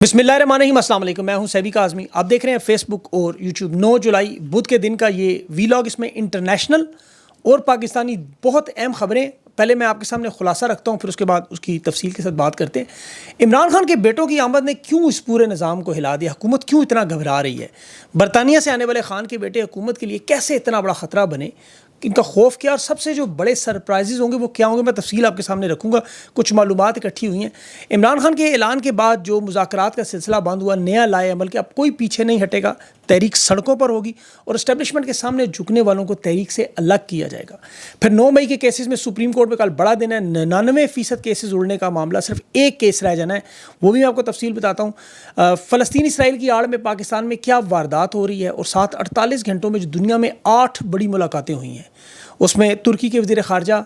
بسم اللہ الرحمن الرحیم، السلام علیکم۔ میں ہوں سیبی کاظمی، آپ دیکھ رہے ہیں فیس بک اور یوٹیوب۔ 9 جولائی بدھ کے دن کا یہ ویلاگ، اس میں انٹرنیشنل اور پاکستانی بہت اہم خبریں پہلے میں آپ کے سامنے خلاصہ رکھتا ہوں، پھر اس کے بعد اس کی تفصیل کے ساتھ بات کرتے ہیں۔ عمران خان کے بیٹوں کی آمد نے کیوں اس پورے نظام کو ہلا دیا؟ حکومت کیوں اتنا گھبرا رہی ہے؟ برطانیہ سے آنے والے خان کے بیٹے حکومت کے لیے کیسے اتنا بڑا خطرہ بنے؟ ان کا خوف کیا، اور سب سے جو بڑے سرپرائزز ہوں گے وہ کیا ہوں گے؟ میں تفصیل آپ کے سامنے رکھوں گا۔ کچھ معلومات اکٹھی ہوئی ہیں۔ عمران خان کے اعلان کے بعد جو مذاکرات کا سلسلہ بند ہوا، نیا لائے عمل کہ اب کوئی پیچھے نہیں ہٹے گا، تحریک سڑکوں پر ہوگی اور اسٹیبلشمنٹ کے سامنے جھکنے والوں کو تحریک سے الگ کیا جائے گا۔ پھر 9 مئی کے کیسز میں سپریم کورٹ میں کل بڑا دن ہے۔ 99% کیسز اڑنے کا معاملہ، صرف ایک کیس رہ جانا ہے، وہ بھی میں آپ کو تفصیل بتاتا ہوں۔ فلسطین اسرائیل کی آڑ میں پاکستان میں کیا واردات ہو رہی ہے، اور ساتھ 48 گھنٹوں میں جو دنیا میں 8 بڑی ملاقاتیں ہوئی ہیں، اس میں ترکی کے وزیر خارجہ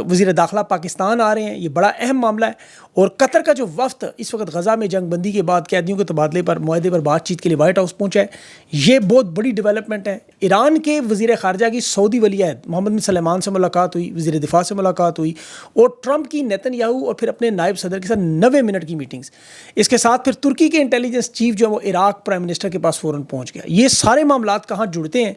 وزیر داخلہ پاکستان آ رہے ہیں، یہ بڑا اہم معاملہ ہے۔ اور قطر کا جو وفد اس وقت غزہ میں جنگ بندی کے بعد قیدیوں کے تبادلے پر معاہدے پر بات چیت کے لیے وائٹ ہاؤس پہنچا ہے، یہ بہت بڑی ڈیولپمنٹ ہے۔ ایران کے وزیر خارجہ کی سعودی ولی عہد محمد بن سلمان سے ملاقات ہوئی، وزیر دفاع سے ملاقات ہوئی، اور ٹرمپ کی نیتن یاہو اور پھر اپنے نائب صدر کے ساتھ 90 منٹ کی میٹنگز۔ اس کے ساتھ پھر ترکی کے انٹیلیجنس چیف جو ہے وہ عراق پرائم منسٹر کے پاس فوراً پہنچ گیا۔ یہ سارے معاملات کہاں جڑتے ہیں؟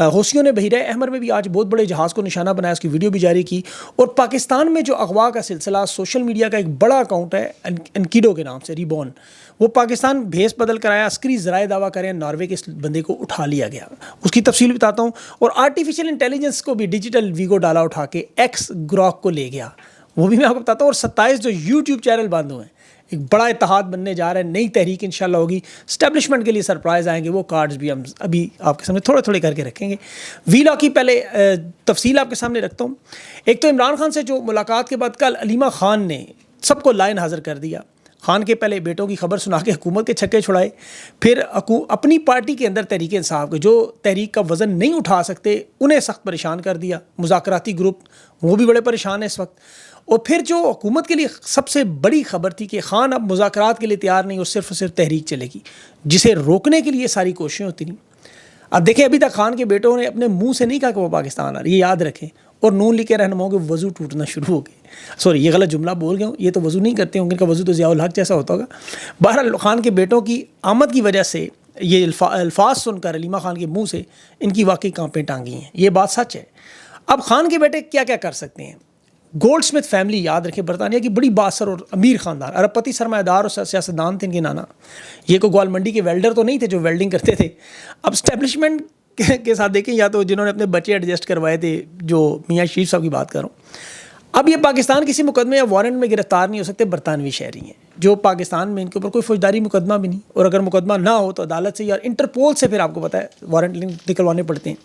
حوثیوں نے بحیرہ احمر میں بھی آج بہت بڑے جہاز کو نشانہ بنایا، اس کی ویڈیو بھی جاری کی۔ اور پاکستان میں جو اغوا کا سلسلہ، سوشل میڈیا کا ایک بڑا اکاؤنٹ ہے انکیڈو کے نام سے، ریبون، وہ پاکستان بھیس بدل کرایا، عسکری ذرائع دعویٰ کریں ناروے کے اس بندے کو اٹھا لیا گیا، اس کی تفصیل بتاتا ہوں۔ اور آرٹیفیشل انٹیلیجنس کو بھی ڈیجیٹل ویگو ڈالا اٹھا کے ایکس گروک کو لے گیا، وہ بھی میں آپ کو بتاتا ہوں۔ اور 27 جو یوٹیوب چینل بند ہوئے ہیں، ایک بڑا اتحاد بننے جا رہا ہے، نئی تحریک انشاءاللہ ہوگی۔ اسٹیبلشمنٹ کے لیے سرپرائز آئیں گے، وہ کارڈز بھی ہم ابھی آپ کے سامنے تھوڑے تھوڑے کر کے رکھیں گے۔ ویلاگ کی پہلے تفصیل آپ کے سامنے رکھتا ہوں۔ ایک تو عمران خان سے جو ملاقات کے بعد کل علیمہ خان نے سب کو لائن حاضر کر دیا۔ خان کے پہلے بیٹوں کی خبر سنا کے حکومت کے چھکے چھڑائے، پھر اپنی پارٹی کے اندر تحریک انصاف کے جو تحریک کا وزن نہیں اٹھا سکتے انہیں سخت پریشان کر دیا۔ مذاکراتی گروپ وہ بھی بڑے پریشان ہیں اس وقت۔ اور پھر جو حکومت کے لیے سب سے بڑی خبر تھی کہ خان اب مذاکرات کے لیے تیار نہیں اور صرف تحریک چلے گی، جسے روکنے کے لیے ساری کوششیں ہوتی نہیں۔ اب دیکھیں، ابھی تک خان کے بیٹوں نے اپنے منہ سے نہیں کہا کہ وہ پاکستان آ رہے، یہ یاد رکھیں۔ اور نون لیگ کے رہنماؤں کے وضو ٹوٹنا شروع ہو گئے۔ سوری، یہ غلط جملہ بول گیا ہوں، یہ تو وضو نہیں کرتے ہوں، ان کا وضو تو ضیاء الحق جیسا ہوتا ہوگا۔ بہرحال خان کے بیٹوں کی آمد کی وجہ سے یہ الفاظ سن کر علیمہ خان کے منہ سے ان کی واقعی کانپیں ٹانگی ہیں، یہ بات سچ ہے۔ اب خان کے بیٹے کیا کیا کر سکتے ہیں؟ گولڈ سمتھ فیملی، یاد رکھیں، برطانیہ کی بڑی بااثر اور امیر خاندان، ارب پتی سرمایہ دار اور سیاستدان تھے ان کے نانا۔ یہ کوئی گوال منڈی کے ویلڈر تو نہیں تھے جو ویلڈنگ کرتے تھے۔ اب اسٹیبلشمنٹ کے ساتھ دیکھیں، یا تو جنہوں نے اپنے بچے ایڈجسٹ کروائے تھے، جو میاں شریف صاحب کی بات کر رہا ہوں۔ اب یہ پاکستان کسی مقدمے یا وارنٹ میں گرفتار نہیں ہو سکتے، برطانوی شہری ہیں جو پاکستان میں، ان کے اوپر کوئی فوجداری مقدمہ بھی نہیں، اور اگر مقدمہ نہ ہو تو عدالت سے یا انٹرپول سے پھر آپ کو پتہ ہے وارنٹ نکلوانے پڑتے ہیں۔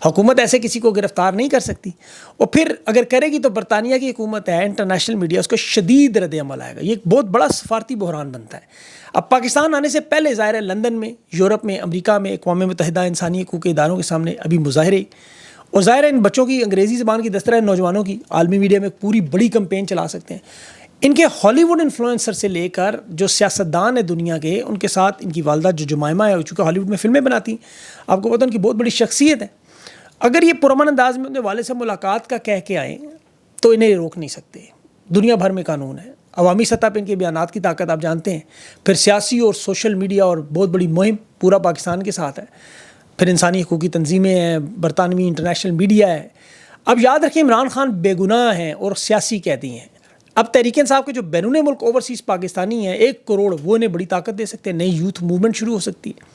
حکومت ایسے کسی کو گرفتار نہیں کر سکتی، اور پھر اگر کرے گی تو برطانیہ کی حکومت ہے، انٹرنیشنل میڈیا، اس کو شدید رد عمل آئے گا۔ یہ ایک بہت بڑا سفارتی بحران بنتا ہے۔ اب پاکستان آنے سے پہلے ظاہر ہے لندن میں، یورپ میں، امریکہ میں، اقوام متحدہ انسانی حقوق کے اداروں کے سامنے ابھی مظاہرے، اور ظاہر ہے ان بچوں کی انگریزی زبان کی دسترہ نوجوانوں کی عالمی میڈیا میں پوری بڑی کمپین چلا سکتے ہیں۔ ان کے ہالی ووڈ انفلوئنسر سے لے کر جو سیاستدان ہیں دنیا کے، ان کے ساتھ ان کی والدہ جو جمائمہ ہے، چونکہ ہالی ووڈ میں فلمیں بناتی ہیں، آپ کو پتہ ان کی بہت بڑی شخصیت ہے۔ اگر یہ پرامن انداز میں اپنے والد سے ملاقات کا کہہ کے آئیں تو انہیں روک نہیں سکتے، دنیا بھر میں قانون ہے۔ عوامی سطح پہ ان کے بیانات کی طاقت آپ جانتے ہیں، پھر سیاسی اور سوشل میڈیا اور بہت بڑی مہم پورا پاکستان کے ساتھ ہے، پھر انسانی حقوقی تنظیمیں ہیں، برطانوی انٹرنیشنل میڈیا ہے۔ اب یاد رکھیں، عمران خان بے گناہ ہیں اور سیاسی قیدی ہیں۔ اب تحریک انصاف کے جو بیرون ملک اوورسیز پاکستانی ہیں 1 کروڑ، وہ انہیں بڑی طاقت دے سکتے ہیں، نئی یوتھ موومنٹ شروع ہو سکتی ہے،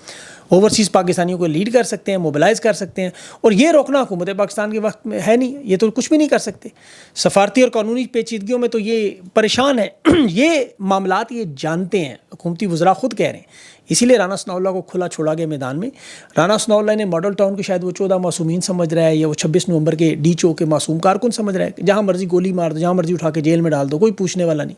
اوورسیز پاکستانیوں کو لیڈ کر سکتے ہیں، موبلائز کر سکتے ہیں، اور یہ روکنا حکومت پاکستان کے وقت میں ہے نہیں، یہ تو کچھ بھی نہیں کر سکتے۔ سفارتی اور قانونی پیچیدگیوں میں تو یہ پریشان ہے، یہ معاملات یہ جانتے ہیں، حکومتی وزراء خود کہہ رہے ہیں۔ اسی لیے رانا ثناء اللہ کو کھلا چھوڑا گیا میدان میں۔ رانا ثناء اللہ نے ماڈل ٹاؤن کو شاید وہ 14 معصومین سمجھ رہا ہے، یا وہ 26 نومبر کے ڈی چو کے معصوم کارکن سمجھ رہا ہے کہ جہاں مرضی گولی مار دو، جہاں مرضی اٹھا کے جیل میں ڈال دو، کوئی پوچھنے والا نہیں۔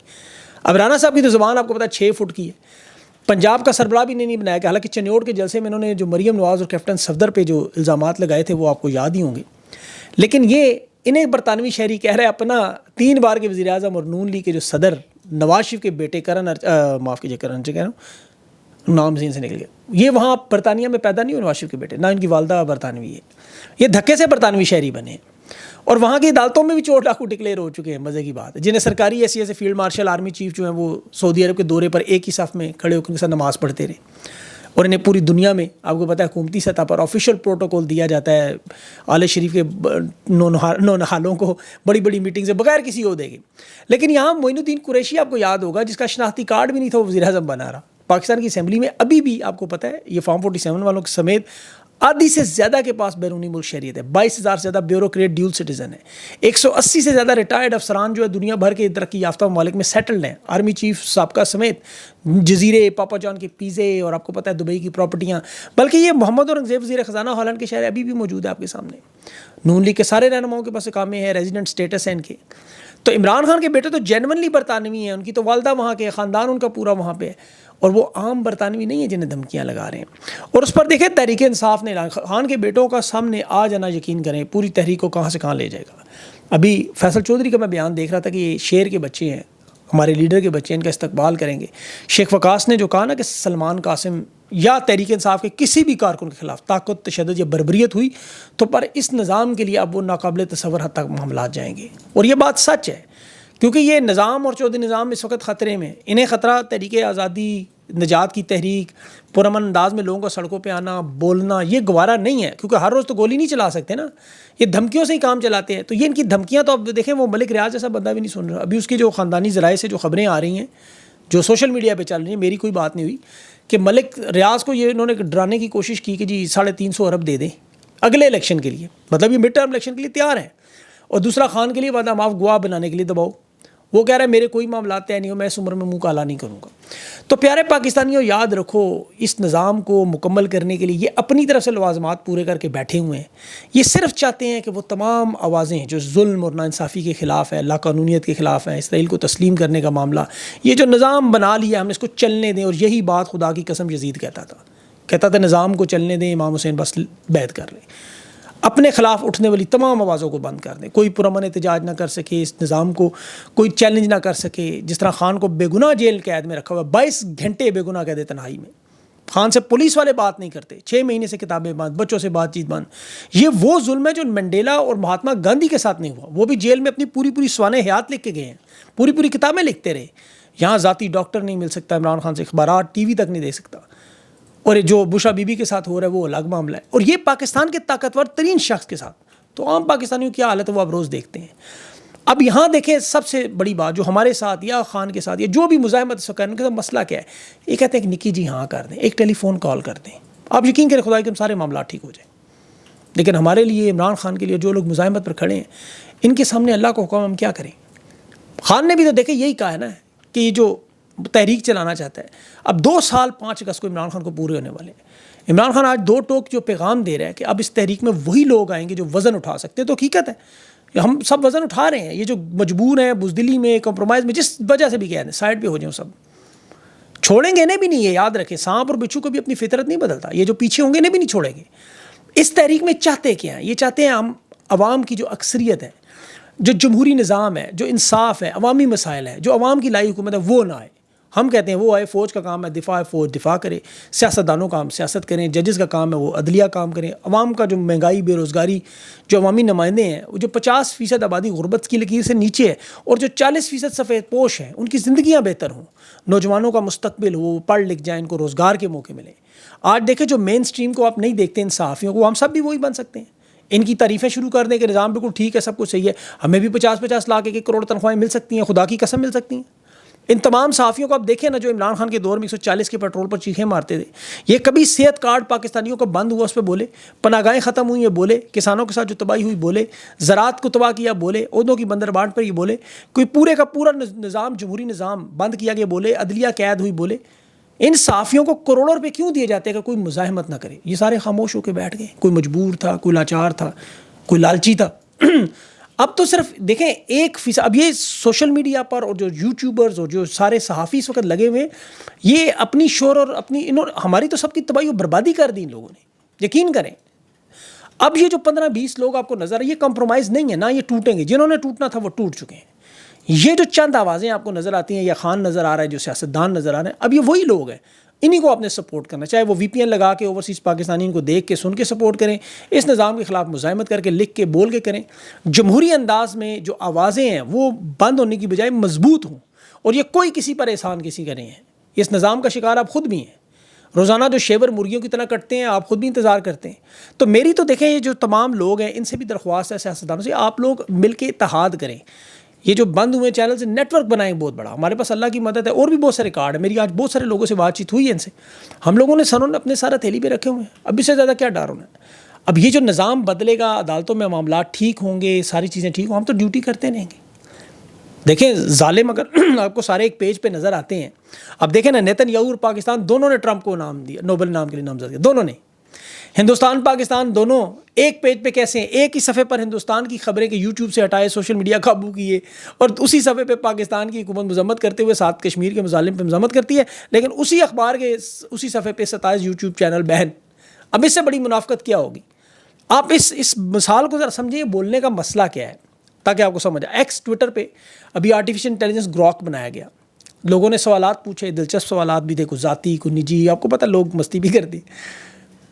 اب رانا صاحب کی تو زبان آپ کو پتہ ہے 6 فٹ کی ہے، پنجاب کا سربراہ بھی نہیں بنایا کہ حالانکہ چنیوڑ کے جلسے میں انہوں نے جو مریم نواز اور کیپٹن صفدر پہ جو الزامات لگائے تھے وہ آپ کو یاد ہی ہوں گے، لیکن یہ انہیں برطانوی شہری کہہ رہے اپنا 3 بار کے وزیر اعظم اور نون لیگ کے جو صدر نواز شریف کے بیٹے کرن کہہ رہا ہوں، نام ذہن سے نکل گیا، یہ وہاں برطانیہ میں پیدا نہیں ہوئے نواز شریف کے بیٹے، نہ ان کی والدہ برطانوی ہے، یہ دھکے سے برطانوی شہری بنے ہیں۔ اور وہاں کی عدالتوں میں بھی چور ڈاکو ڈکلیئر ہو چکے ہیں. مزے کی بات ہے, جنہیں سرکاری ایسے فیلڈ مارشل آرمی چیف جو ہیں وہ سعودی عرب کے دورے پر ایک ہی صف میں کھڑے ہو کے ان کے ساتھ نماز پڑھتے رہے, اور انہیں پوری دنیا میں آپ کو پتہ ہے حکومتی سطح پر آفیشیل پروٹوکول دیا جاتا ہے آل شریف کے نونہالوں کو بڑی بڑی میٹنگ سے بغیر کسی عہدے کے. لیکن یہاں معین الدین قریشی آپ کو یاد ہوگا, جس کا شناختی کارڈ بھی نہیں تھا, وہ وزیر اعظم بنا رہا. پاکستان کی اسمبلی میں ابھی بھی آپ کو پتہ ہے یہ فارم 47 والوں کے سمیت آدھی سے زیادہ کے پاس بیرونی ملک شہریت ہے, 22,000 سے زیادہ بیوروکریٹ ڈیول سٹیزن ہے, 180 سے زیادہ ریٹائرڈ افسران جو ہے دنیا بھر کے ترقی یافتہ ممالک میں سیٹلڈ ہیں, آرمی چیف سابقہ سمیت, جزیرے, پاپا جان کے پیزے, اور آپ کو پتہ ہے دبئی کی پراپرٹیاں. بلکہ یہ محمد اورنگزیب وزیر خزانہ ہالینڈ کے شہر ابھی بھی موجود ہے آپ کے سامنے. نون لیگ کے سارے رہنماؤں کے پاس اقامے ہیں, ریزیڈنٹ سٹیٹس ہے ان کے. تو عمران خان کے بیٹے تو جینونلی برطانوی ہیں, ان کی تو والدہ وہاں کے, خاندان ان کا پورا وہاں پہ ہے, اور وہ عام برطانوی نہیں ہے جنہیں دھمکیاں لگا رہے ہیں. اور اس پر دیکھیں تحریک انصاف نے خان کے بیٹوں کا سامنے آ جانا, یقین کریں پوری تحریک کو کہاں سے کہاں لے جائے گا. ابھی فیصل چودھری کا میں بیان دیکھ رہا تھا کہ یہ شیر کے بچے ہیں, ہمارے لیڈر کے بچے ہیں, ان کا استقبال کریں گے. شیخ وقاص نے جو کہا نا کہ سلمان قاسم یا تحریک انصاف کے کسی بھی کارکن کے خلاف طاقت, تشدد یا بربریت ہوئی تو پر اس نظام کے لیے اب وہ ناقابل تصور حد تک معاملات جائیں گے. اور یہ بات سچ ہے, کیونکہ یہ نظام اور چودھری نظام اس وقت خطرے میں. انہیں خطرہ تحریک آزادی, نجات کی تحریک, پرامن انداز میں لوگوں کو سڑکوں پہ آنا, بولنا, یہ گوارا نہیں ہے, کیونکہ ہر روز تو گولی نہیں چلا سکتے نا, یہ دھمکیوں سے ہی کام چلاتے ہیں. تو یہ ان کی دھمکیاں تو اب دیکھیں وہ ملک ریاض جیسا بندہ بھی نہیں سن رہا. ابھی اس کی جو خاندانی ذرائع سے جو خبریں آ رہی ہیں, جو سوشل میڈیا پہ چل رہی ہیں, میری کوئی بات نہیں ہوئی, کہ ملک ریاض کو یہ انہوں نے ڈرانے کی کوشش کی کہ جی 350 ارب دے دیں اگلے الیکشن کے لیے, مطلب یہ مڈ ٹرم الیکشن کے لیے تیار ہیں. اور دوسرا خان کے لیے وعدہ معاف گواہ بنانے کے لیے دباؤ. وہ کہہ رہا ہے میرے کوئی معاملات طے نہیں ہو, میں اس عمر میں منہ کالا نہیں کروں گا. تو پیارے پاکستانیوں یاد رکھو, اس نظام کو مکمل کرنے کے لیے یہ اپنی طرف سے لوازمات پورے کر کے بیٹھے ہوئے ہیں. یہ صرف چاہتے ہیں کہ وہ تمام آوازیں جو ظلم اور ناانصافی کے خلاف ہیں, لاقانونیت کے خلاف ہیں, اسرائیل کو تسلیم کرنے کا معاملہ, یہ جو نظام بنا لیا ہم نے اس کو چلنے دیں. اور یہی بات خدا کی قسم یزید کہتا تھا نظام کو چلنے دیں, امام حسین بس بیعت کر لیں, اپنے خلاف اٹھنے والی تمام آوازوں کو بند کر دیں, کوئی پرامن احتجاج نہ کر سکے, اس نظام کو کوئی چیلنج نہ کر سکے. جس طرح خان کو بے گناہ جیل قید میں رکھا ہوا, 22 گھنٹے بے گناہ قید تنہائی میں, خان سے پولیس والے بات نہیں کرتے, 6 مہینے سے کتابیں بند, بچوں سے بات چیت بند. یہ وہ ظلم ہے جو منڈیلا اور مہاتما گاندھی کے ساتھ نہیں ہوا. وہ بھی جیل میں اپنی پوری سوانح حیات لکھ کے گئے ہیں, پوری کتابیں لکھتے رہے. یہاں ذاتی ڈاکٹر نہیں مل سکتا عمران خان سے, اخبارات ٹی وی تک نہیں دے سکتا. اور جو بشا بی بی کے ساتھ ہو رہا ہے وہ الگ معاملہ ہے, اور یہ پاکستان کے طاقتور ترین شخص کے ساتھ. تو عام پاکستانیوں کی حالت ہے وہ اب روز دیکھتے ہیں. اب یہاں دیکھیں سب سے بڑی بات جو ہمارے ساتھ یا خان کے ساتھ یا جو بھی مزاحمت اس وقت ان کا مسئلہ کیا ہے, یہ کہتے ہیں کہ نکی جی ہاں کر دیں, ایک ٹیلی فون کال کر دیں, آپ یقین کریں خدا کے سارے معاملات ٹھیک ہو جائیں. لیکن ہمارے لیے, عمران خان کے لیے جو لوگ مزاحمت پر کھڑے ہیں, ان کے سامنے اللہ کو حکم ہم کیا کریں. خان نے بھی تو دیکھیں یہی کہا ہے نا کہ یہ جو تحریک چلانا چاہتا ہے, اب 2 سال 5 اگست کو عمران خان کو پورے ہونے والے ہیں. عمران خان آج 2 ٹوک جو پیغام دے رہا ہے کہ اب اس تحریک میں وہی لوگ آئیں گے جو وزن اٹھا سکتے ہیں. تو حقیقت ہے ہم سب وزن اٹھا رہے ہیں, یہ جو مجبور ہیں بزدلی میں, کمپرومائز میں, جس وجہ سے بھی کہہ دیں سائڈ پہ ہو جائیں, سب چھوڑیں گے انہیں بھی نہیں. یہ یاد رکھیں سانپ اور بچھو کو بھی اپنی فطرت نہیں بدلتا, یہ جو پیچھے ہوں گے انہیں بھی نہیں چھوڑیں گے. اس تحریک میں چاہتے کیا ہیں, یہ چاہتے ہیں ہم عوام کی جو اکثریت ہے, جو جمہوری نظام ہے, جو انصاف ہے, عوامی مسائل ہے, جو عوام کی لائی حکومت ہے وہ نہ آئے. ہم کہتے ہیں وہ آئے, فوج کا کام ہے دفاع ہے, فوج دفاع کرے, سیاستدانوں کا کام سیاست کریں, ججز کا کام ہے وہ عدلیہ کام کریں. عوام کا جو مہنگائی, بے روزگاری, جو عوامی نمائندے ہیں, جو 50% آبادی غربت کی لکیر سے نیچے ہے, اور جو 40% سفید پوش ہیں, ان کی زندگیاں بہتر ہوں, نوجوانوں کا مستقبل ہو, وہ پڑھ لکھ جائیں, ان کو روزگار کے موقع ملیں. آج دیکھیں جو مین سٹریم کو آپ نہیں دیکھتے ان صحافیوں کو, ہم سب بھی وہی بن سکتے ہیں. ان کی تعریفیں شروع کر دیں کہ نظام بالکل ٹھیک ہے, سب کچھ صحیح ہے, ہمیں بھی 50 لاکھ 1 کروڑ تنخواہیں مل سکتی ہیں, خدا کی قسم مل سکتی ہیں. ان تمام صحافیوں کو آپ دیکھیں نا جو عمران خان کے دور میں 140 کے پیٹرول پر چیخیں مارتے تھے, یہ کبھی صحت کارڈ پاکستانیوں کا بند ہوا اس پہ بولے, پناہ گاہیں ختم ہوئی یہ بولے, کسانوں کے ساتھ جو تباہی ہوئی بولے, زراعت کو تباہ کیا بولے, عہدوں کی بندربانٹ پر یہ بولے, کوئی پورے کا پورا نظام, جمہوری نظام بند کیا گیا بولے, عدلیہ قید ہوئی بولے. ان صحافیوں کو کروڑوں روپے کیوں دیے جاتے ہیں کہ کوئی مزاحمت نہ کرے؟ یہ سارے خاموش ہو کے بیٹھ گئے. کوئی مجبور تھا, کوئی لاچار تھا, کوئی لالچی تھا. اب تو صرف دیکھیں 1%, اب یہ سوشل میڈیا پر اور جو یوٹیوبرز اور جو سارے صحافی اس وقت لگے ہوئے ہیں, یہ اپنی شور اور اپنی ہماری تو سب کی تباہی و بربادی کر دی ان لوگوں نے, یقین کریں. اب یہ جو 15-20 لوگ آپ کو نظر آئے, یہ کمپرومائز نہیں ہے, نہ یہ ٹوٹیں گے. جنہوں نے ٹوٹنا تھا وہ ٹوٹ چکے ہیں. یہ جو چند آوازیں آپ کو نظر آتی ہیں، یا خان نظر آ رہا ہے، جو سیاستدان نظر آ رہے ہیں، اب یہ وہی لوگ ہیں، انہی کو آپ نے سپورٹ کرنا، چاہے وہ وی پی این لگا کے اوورسیز پاکستانیوں کو دیکھ کے سن کے سپورٹ کریں، اس نظام کے خلاف مزاحمت کر کے لکھ کے بول کے کریں۔ جمہوری انداز میں جو آوازیں ہیں وہ بند ہونے کی بجائے مضبوط ہوں، اور یہ کوئی کسی پر احسان کسی کا نہیں ہے، اس نظام کا شکار آپ خود بھی ہیں۔ روزانہ جو شیور مرغیوں کی طرح کٹتے ہیں، آپ خود بھی انتظار کرتے ہیں۔ تو میری تو دیکھیں، یہ جو تمام لوگ ہیں ان سے بھی درخواست ہے، سیاستدانوں سے، آپ لوگ مل کے اتحاد کریں، یہ جو بند ہوئے چینل سے نیٹ ورک بنائیں بہت بڑا۔ ہمارے پاس اللہ کی مدد ہے، اور بھی بہت سارے کارڈ ہیں، میری آج بہت سارے لوگوں سے بات چیت ہوئی ہے، ان سے ہم لوگوں نے سروں نے اپنے سارا تھیلی پہ رکھے ہوئے ہیں، اب اس سے زیادہ کیا ڈر ہونا ہے؟ اب یہ جو نظام بدلے گا، عدالتوں میں معاملات ٹھیک ہوں گے، ساری چیزیں ٹھیک ہوں، ہم تو ڈیوٹی کرتے رہیں گے۔ دیکھیں ظالم اگر آپ کو سارے ایک پیج پہ نظر آتے ہیں، اب دیکھیں نا، نیتن یاہو اور پاکستان دونوں نے ٹرمپ کو نام دیا، نوبل انعام کے لیے نامزد کیا، دونوں نے۔ ہندوستان پاکستان دونوں ایک پیج پہ کیسے ہیں؟ ایک ہی صفحے پر ہندوستان کی خبریں کہ یوٹیوب سے ہٹائے، سوشل میڈیا قابو کیے، اور اسی صفحے پہ پاکستان کی حکومت مذمت کرتے ہوئے ساتھ کشمیر کے مظالم پہ مذمت کرتی ہے، لیکن اسی اخبار کے اسی صفحے پہ 27 یوٹیوب چینل بین۔ اب اس سے بڑی منافقت کیا ہوگی؟ آپ اس مثال کو ذرا سمجھیں، بولنے کا مسئلہ کیا ہے تاکہ آپ کو سمجھ آئے۔ ایکس ٹویٹر پہ ابھی آرٹیفیشل انٹیلیجنس گروک بنایا گیا، لوگوں نے سوالات پوچھے، دلچسپ سوالات بھی تھے، کچھ ذاتی کچھ نجی، آپ کو پتہ لوگ مستی بھی کرتے،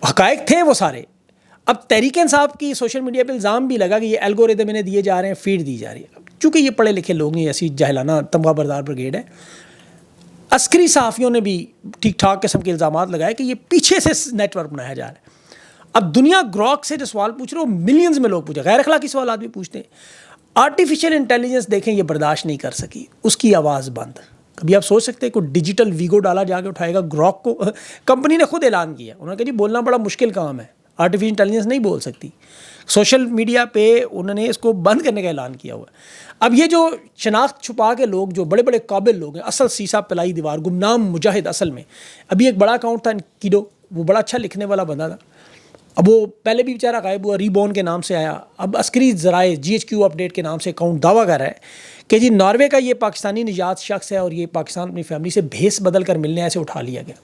حقائق تھے وہ سارے۔ اب تحریک انصاف کی سوشل میڈیا پہ الزام بھی لگا کہ یہ الگورتھم انہیں دیے جا رہے ہیں، فیڈ دی جا رہی ہے۔ چونکہ یہ پڑھے لکھے لوگ نہیں، ایسی جاہلانہ تمغہ بردار بریگیڈ ہے۔ عسکری صحافیوں نے بھی ٹھیک ٹھاک قسم کے الزامات لگائے کہ یہ پیچھے سے نیٹ ورک بنایا جا رہا ہے۔ اب دنیا گروک سے جو سوال پوچھ رہے ہو، ملینز میں لوگ پوچھے، غیر اخلاقی سوالات بھی پوچھتے ہیں۔ آرٹیفیشل انٹیلیجنس دیکھیں یہ برداشت نہیں کر سکی، اس کی آواز بند۔ کبھی آپ سوچ سکتے ہیں کوئی ڈیجیٹل ویگو ڈالا جا کے اٹھائے گا گروک کو؟ کمپنی نے خود اعلان کیا، انہوں نے کہا جی بولنا بڑا مشکل کام ہے، آرٹیفیشل انٹیلیجنس نہیں بول سکتی۔ سوشل میڈیا پہ انہوں نے اس کو بند کرنے کا اعلان کیا ہوا ہے۔ اب یہ جو شناخت چھپا کے لوگ، جو بڑے بڑے قابل لوگ ہیں، اصل سیسا پلائی دیوار، گمنام مجاہد اصل میں، ابھی ایک بڑا اکاؤنٹ تھا کیڈو، وہ بڑا اچھا لکھنے والا بندہ تھا، اب وہ پہلے بھی بیچارہ غائب ہوا، ری بورن کے نام سے آیا، اب عسکری ذرائع GHQ اپڈیٹ کے نام سے اکاؤنٹ دعویٰ کر رہا ہے کہ جی ناروے کا یہ پاکستانی نژاد شخص ہے، اور یہ پاکستان اپنی فیملی سے بھیس بدل کر ملنے ایسے اٹھا لیا گیا۔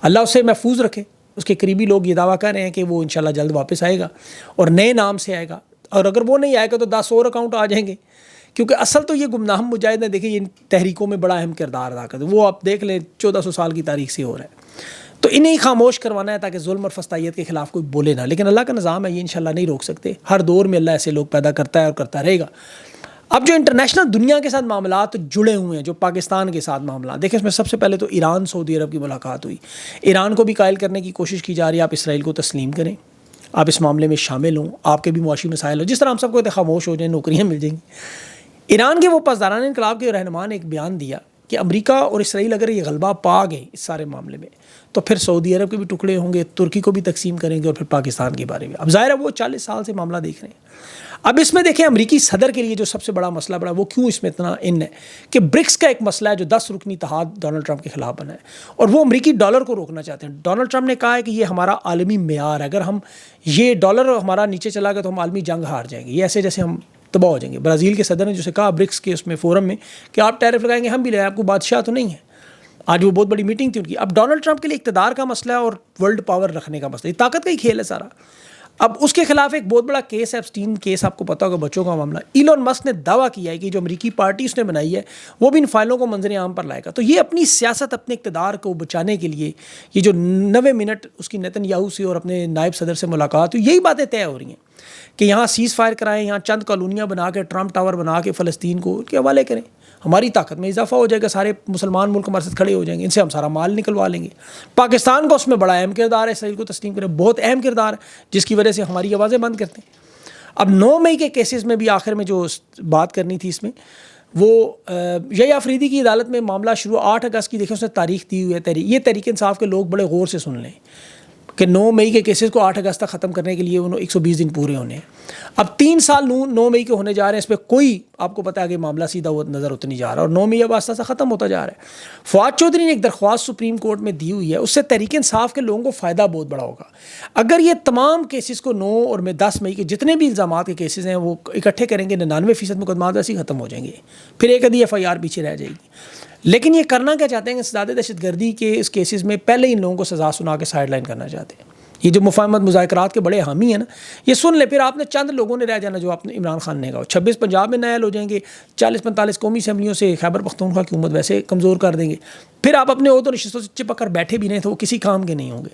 اللہ اسے محفوظ رکھے۔ اس کے قریبی لوگ یہ دعویٰ کر رہے ہیں کہ وہ انشاءاللہ جلد واپس آئے گا اور نئے نام سے آئے گا، اور اگر وہ نہیں آئے گا تو 10 اور اکاؤنٹ آ جائیں گے، کیونکہ اصل تو یہ گمنام مجاہد نے دیکھیں یہ ان تحریکوں میں بڑا اہم کردار ادا کرتے ہیں، وہ آپ دیکھ لیں 1400 سال کی تاریخ سے ہو رہا ہے۔ تو انہیں خاموش کروانا ہے تاکہ ظلم اور فسطائیت کے خلاف کوئی بولے نہ، لیکن اللہ کا نظام ہے، یہ انشاءاللہ نہیں روک سکتے۔ ہر دور میں اللہ ایسے لوگ پیدا کرتا ہے اور کرتا رہے گا۔ اب جو انٹرنیشنل دنیا کے ساتھ معاملات جڑے ہوئے ہیں، جو پاکستان کے ساتھ معاملات، دیکھیں اس میں سب سے پہلے تو ایران سعودی عرب کی ملاقات ہوئی، ایران کو بھی قائل کرنے کی کوشش کی جا رہی ہے، آپ اسرائیل کو تسلیم کریں، آپ اس معاملے میں شامل ہوں، آپ کے بھی معاشی مسائل ہوں، جس طرح ہم سب کو خاموش ہو جائیں، نوکریاں مل جائیں گی۔ ایران کے وہ پاسداران انقلاب کے رہنما نے ایک بیان دیا کہ امریکہ اور اسرائیل اگر یہ غلبہ پا گئے اس سارے معاملے میں، تو پھر سعودی عرب کے بھی ٹکڑے ہوں گے، ترکی کو بھی تقسیم کریں گے، اور پھر پاکستان کے بارے میں۔ اب ظاہر ہے وہ 40 سال سے معاملہ دیکھ رہے ہیں۔ اب اس میں دیکھیں امریکی صدر کے لیے جو سب سے بڑا مسئلہ بڑا، وہ کیوں اس میں اتنا ان ہے کہ برکس کا ایک مسئلہ ہے جو 10 رکنی اتحاد ڈونلڈ ٹرمپ کے خلاف بنا ہے، اور وہ امریکی ڈالر کو روکنا چاہتے ہیں۔ ڈونلڈ ٹرمپ نے کہا ہے کہ یہ ہمارا عالمی معیار ہے، اگر ہم یہ ڈالر ہمارا نیچے چلا گیا تو ہم عالمی جنگ ہار جائیں گے، یہ ایسے جیسے ہم تباہ ہو جائیں گے۔ برازیل کے صدر نے جسے کہا برکس کے اس میں فورم میں کہ آپ ٹیرف لگائیں گے، ہم بھی لگائیں، آپ کو بادشاہ تو نہیں ہے۔ آج وہ بہت بڑی میٹنگ تھی ان کی۔ اب ڈونلڈ ٹرمپ کے لیے اقتدار کا مسئلہ ہے اور ورلڈ پاور رکھنے کا مسئلہ، یہ طاقت کا ہی کھیل ہے سارا۔ اب اس کے خلاف ایک بہت بڑا کیس ہے، ایپسٹین کیس، آپ کو پتا ہوگا بچوں کا معاملہ۔ ایلون مسک نے دعویٰ کیا ہے کہ جو امریکی پارٹی اس نے بنائی ہے وہ بھی ان فائلوں کو منظر عام پر لائے گا۔ تو یہ اپنی سیاست، اپنے اقتدار کو بچانے کے لیے یہ جو 90 منٹ اس کی نیتن یاہو سے اور اپنے نائب صدر سے ملاقات ہوئی، یہی باتیں طے ہو رہی ہیں کہ یہاں سیز فائر کرائیں، یہاں چند کالونیاں بنا کے ٹرمپ ٹاور بنا کے فلسطین کو کے حوالے کریں، ہماری طاقت میں اضافہ ہو جائے گا، سارے مسلمان ملک ہمارے ساتھ کھڑے ہو جائیں گے، ان سے ہم سارا مال نکلوا لیں گے۔ پاکستان کو اس میں بڑا اہم کردار ہے، اسرائیل کو تسلیم کریں، بہت اہم کردار ہے، جس کی وجہ سے ہماری آوازیں بند کرتے ہیں۔ اب 9 مئی کے کیسز میں بھی آخر میں جو بات کرنی تھی اس میں، وہ یحییٰ آفریدی کی عدالت میں معاملہ شروع 8 اگست کی، دیکھیں اس نے تاریخ دی ہوئی ہے۔ یہ تحریک انصاف کے لوگ بڑے غور سے سن لیں کہ 9 مئی کے کیسز کو 8 اگست تک ختم کرنے کے لیے انہوں 120 دن پورے ہونے ہیں۔ اب 3 سال 9 مئی کے ہونے جا رہے ہیں، اس پہ کوئی آپ کو پتا ہے کہ معاملہ سیدھا وہ نظر ہوتا نہیں جا رہا، اور 9 مئی اب آہستہ آہستہ ختم ہوتا جا رہا ہے۔ فواد چودھری نے ایک درخواست سپریم کورٹ میں دی ہوئی ہے، اس سے تحریک انصاف کے لوگوں کو فائدہ بہت بڑا ہوگا۔ اگر یہ تمام کیسز کو 9 اور 10 مئی کے جتنے بھی الزامات کے کیسز ہیں وہ اکٹھے کریں گے، 99% مقدمات ایسے ہی ختم ہو جائیں گے، پھر ایک آدھی FIR پیچھے رہ جائے گی۔ لیکن یہ کرنا کیا چاہتے ہیں کہ سزائے دہشت گردی کے اس کیسز میں پہلے ان لوگوں کو سزا سنا کے سائڈ لائن کرنا چاہتے ہیں۔ یہ جو مفاہمت مذاکرات کے بڑے حامی ہیں نا، یہ سن لیں، پھر آپ نے چند لوگوں نے رہ جانا جو آپ نے عمران خان نے کہا 26 پنجاب میں نائل ہو جائیں گے، 40-45 قومی اسمبلیوں سے خیبر پختونخوا کی حکومت ویسے کمزور کر دیں گے، پھر آپ اپنے عہدوں نشستوں سے چپک کر بیٹھے بھی نہیں تو وہ کسی کام کے نہیں ہوں گے۔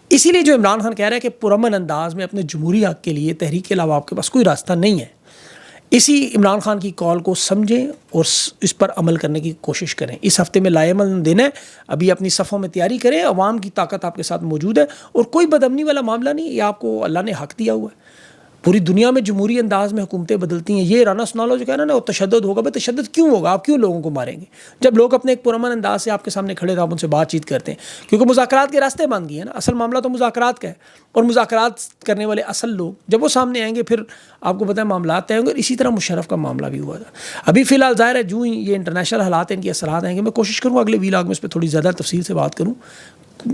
اسی لیے جو عمران خان کہہ رہا ہے کہ پرامن انداز میں اپنے جمہوری حق کے لیے تحریک کے علاوہ آپ کے پاس کوئی راستہ نہیں ہے، اسی عمران خان کی کال کو سمجھیں اور اس پر عمل کرنے کی کوشش کریں۔ اس ہفتے میں لائے عمل دن ہے، ابھی اپنی صفوں میں تیاری کریں، عوام کی طاقت آپ کے ساتھ موجود ہے، اور کوئی بدامنی والا معاملہ نہیں، یہ آپ کو اللہ نے حق دیا ہوا ہے۔ پوری دنیا میں جمہوری انداز میں حکومتیں بدلتی ہیں، یہ رانا سنالو جو کہہ رہا ہے نا وہ تشدد ہوگا، بھائی تشدد کیوں ہوگا؟ آپ کیوں لوگوں کو ماریں گے جب لوگ اپنے ایک پرامن انداز سے آپ کے سامنے کھڑے تو آپ ان سے بات چیت کرتے ہیں، کیونکہ مذاکرات کے راستے بند گئے ہیں نا، اصل معاملہ تو مذاکرات کا ہے، اور مذاکرات کرنے والے اصل لوگ جب وہ سامنے آئیں گے پھر آپ کو پتہ ہے معاملات طے ہوں گے۔ اور اسی طرح مشرف کا معاملہ بھی ہوا تھا۔ ابھی فی الحال ظاہر ہے جو یہ انٹرنیشنل حالات ہیں ان کے اثرات آئیں گے، میں کوشش کروں اگلے ویلاگ میں اس پہ تھوڑی زیادہ تفصیل سے بات کروں،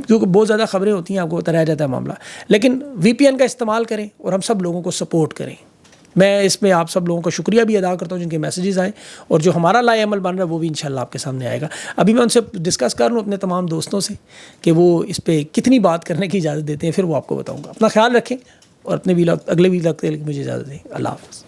کیونکہ بہت زیادہ خبریں ہوتی ہیں، آپ کو رہ جاتا ہے معاملہ، لیکن وی پی این کا استعمال کریں اور ہم سب لوگوں کو سپورٹ کریں۔ میں اس میں آپ سب لوگوں کا شکریہ بھی ادا کرتا ہوں جن کے میسیجز آئے، اور جو ہمارا لائے عمل بن رہا ہے وہ بھی انشاءاللہ آپ کے سامنے آئے گا۔ ابھی میں ان سے ڈسکس کر لوں اپنے تمام دوستوں سے کہ وہ اس پہ کتنی بات کرنے کی اجازت دیتے ہیں، پھر وہ آپ کو بتاؤں گا۔ اپنا خیال رکھیں اور اپنے ویلاگ اگلے ویلاگ کے لیے مجھے اجازت دیں۔ اللہ حافظ۔